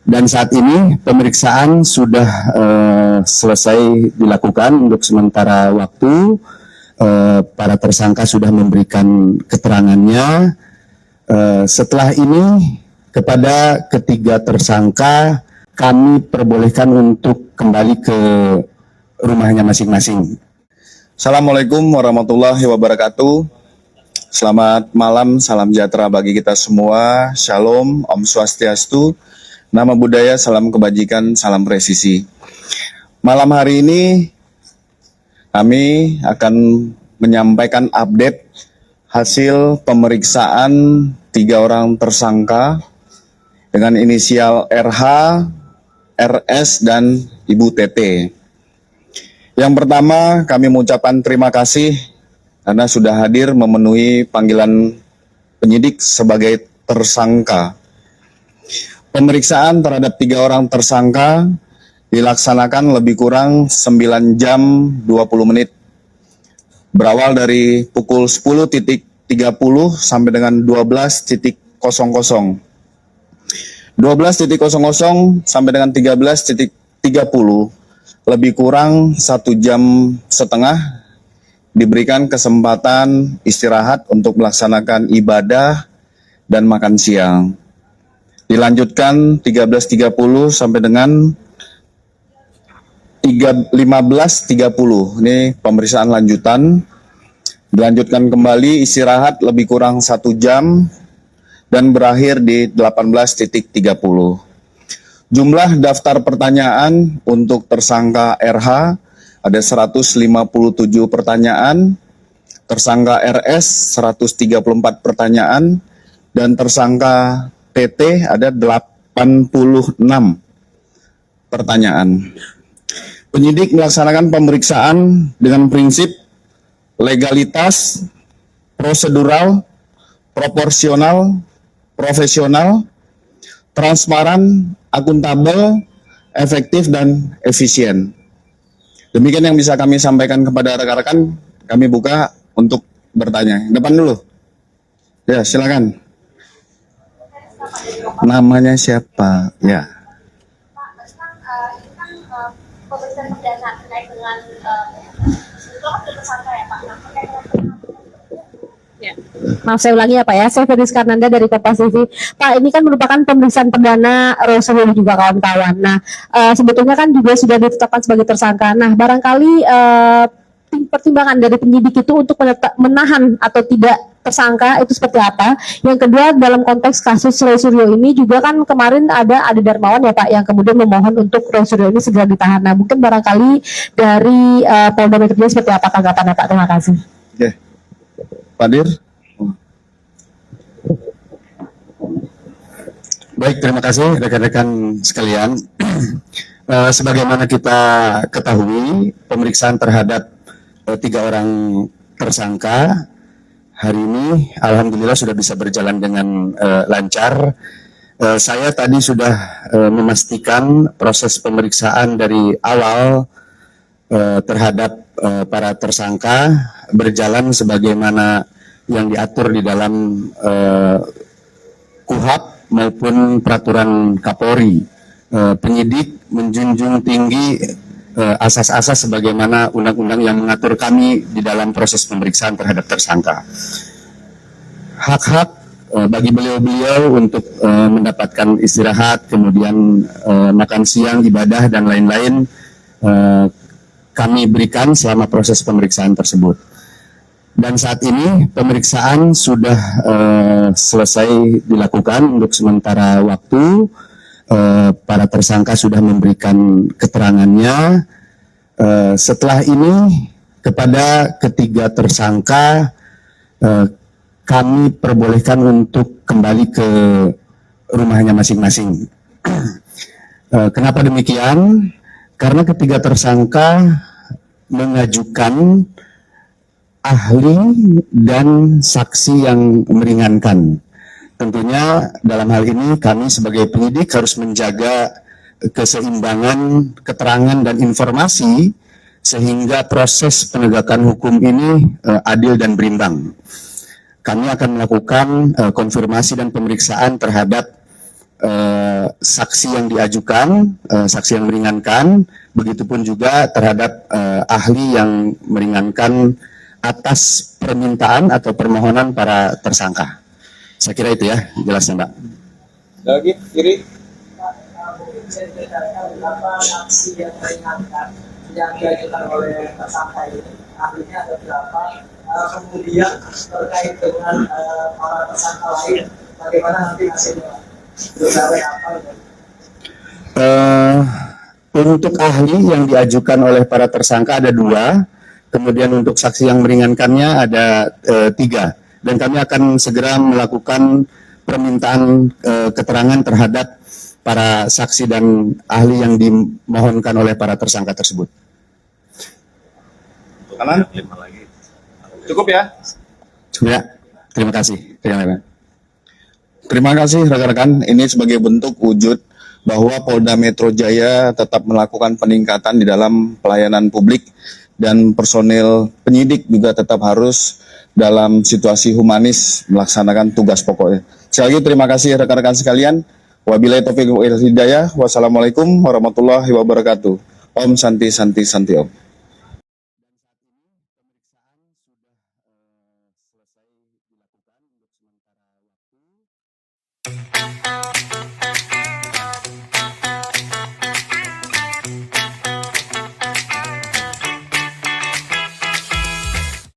Dan saat ini pemeriksaan sudah selesai dilakukan untuk sementara waktu. Para tersangka sudah memberikan keterangannya. Setelah ini kepada ketiga tersangka kami perbolehkan untuk kembali ke rumahnya masing-masing. Assalamualaikum warahmatullahi wabarakatuh. Selamat malam, salam sejahtera bagi kita semua. Shalom, Om Swastiastu, nama budaya, salam kebajikan, salam presisi. Malam hari ini kami akan menyampaikan update hasil pemeriksaan 3 orang tersangka dengan inisial RH, RS, dan Ibu TT. Yang pertama, kami mengucapkan terima kasih karena sudah hadir memenuhi panggilan penyidik sebagai tersangka. Pemeriksaan terhadap 3 orang tersangka dilaksanakan lebih kurang 9 jam 20 menit. Berawal dari pukul 10.30 sampai dengan 12.00. 12.00 sampai dengan 13.30, lebih kurang 1 jam setengah diberikan kesempatan istirahat untuk melaksanakan ibadah dan makan siang. Dilanjutkan 13.30 sampai dengan 15.30, ini pemeriksaan lanjutan. Dilanjutkan kembali istirahat lebih kurang 1 jam dan berakhir di 18.30. Jumlah daftar pertanyaan untuk tersangka RH ada 157 pertanyaan, tersangka RS 134 pertanyaan, dan tersangka TT ada 86 pertanyaan. Penyidik melaksanakan pemeriksaan dengan prinsip legalitas, prosedural, proporsional, profesional, transparan, akuntabel, efektif, dan efisien. Demikian yang bisa kami sampaikan kepada rekan-rekan. Kami buka untuk bertanya. Depan dulu. Ya, silakan. Namanya siapa? Ya. Pemeriksaan perdana terkait dengan tersangka ya Pak. Ya. Maaf saya ulangi ya Pak ya, saya Feris Karnanda dari Kompas TV. Pak, ini kan merupakan pemeriksaan perdana Rosul juga kawan-kawan. Nah, sebetulnya kan juga sudah ditetapkan sebagai tersangka. Nah, barangkali pertimbangan dari penyidik itu untuk menahan atau tidak tersangka itu seperti apa? Yang kedua, dalam konteks kasus Roy Suryo ini juga kan kemarin ada Ade Darmawan ya Pak yang kemudian memohon untuk Roy Suryo ini segera ditahan. Nah, mungkin barangkali dari Polda Metro Jaya seperti apa tanggapannya Pak? Terima kasih. Oke. Pak Dir. Baik, terima kasih rekan-rekan sekalian. Sebagaimana kita ketahui, pemeriksaan terhadap 3 orang tersangka hari ini alhamdulillah sudah bisa berjalan dengan lancar. Saya tadi sudah memastikan proses pemeriksaan dari awal terhadap para tersangka berjalan sebagaimana yang diatur di dalam KUHP maupun peraturan Kapolri. Penyidik menjunjung tinggi asas-asas sebagaimana undang-undang yang mengatur kami di dalam proses pemeriksaan terhadap tersangka. Hak-hak bagi beliau-beliau untuk mendapatkan istirahat, kemudian makan siang, ibadah, dan lain-lain kami berikan selama proses pemeriksaan tersebut. Dan saat ini pemeriksaan sudah selesai dilakukan untuk sementara waktu. Para tersangka sudah memberikan keterangannya. Setelah ini kepada ketiga tersangka kami perbolehkan untuk kembali ke rumahnya masing-masing. Kenapa demikian? Karena ketiga tersangka mengajukan ahli dan saksi yang meringankan. Tentunya dalam hal ini kami sebagai penyidik harus menjaga keseimbangan keterangan dan informasi sehingga proses penegakan hukum ini adil dan berimbang. Kami akan melakukan konfirmasi dan pemeriksaan terhadap saksi yang diajukan, saksi yang meringankan, begitupun juga terhadap ahli yang meringankan atas permintaan atau permohonan para tersangka. Saya kira itu ya jelasnya, Mbak. Lagi kiri. Mungkin bisa diceritakan berapa aksi yang meringankan yang diajukan oleh tersangka ini, ahlinya ada berapa, kemudian terkait dengan para tersangka lain, bagaimana nanti hasilnya, berapa apa? Untuk ahli yang diajukan oleh para tersangka ada 2, kemudian untuk saksi yang meringankannya ada 3, dan kami akan segera melakukan permintaan keterangan terhadap para saksi dan ahli yang dimohonkan oleh para tersangka tersebut. Kanan. Cukup ya? Ya, terima kasih. Terima kasih rekan-rekan. Ini sebagai bentuk wujud bahwa Polda Metro Jaya tetap melakukan peningkatan di dalam pelayanan publik dan personil penyidik juga tetap harus dalam situasi humanis melaksanakan tugas pokoknya. Sekali lagi terima kasih rekan-rekan sekalian. Wabillahi taufiq wal hidayah. Wassalamualaikum warahmatullahi wabarakatuh. Om Santi Santi Santi Om.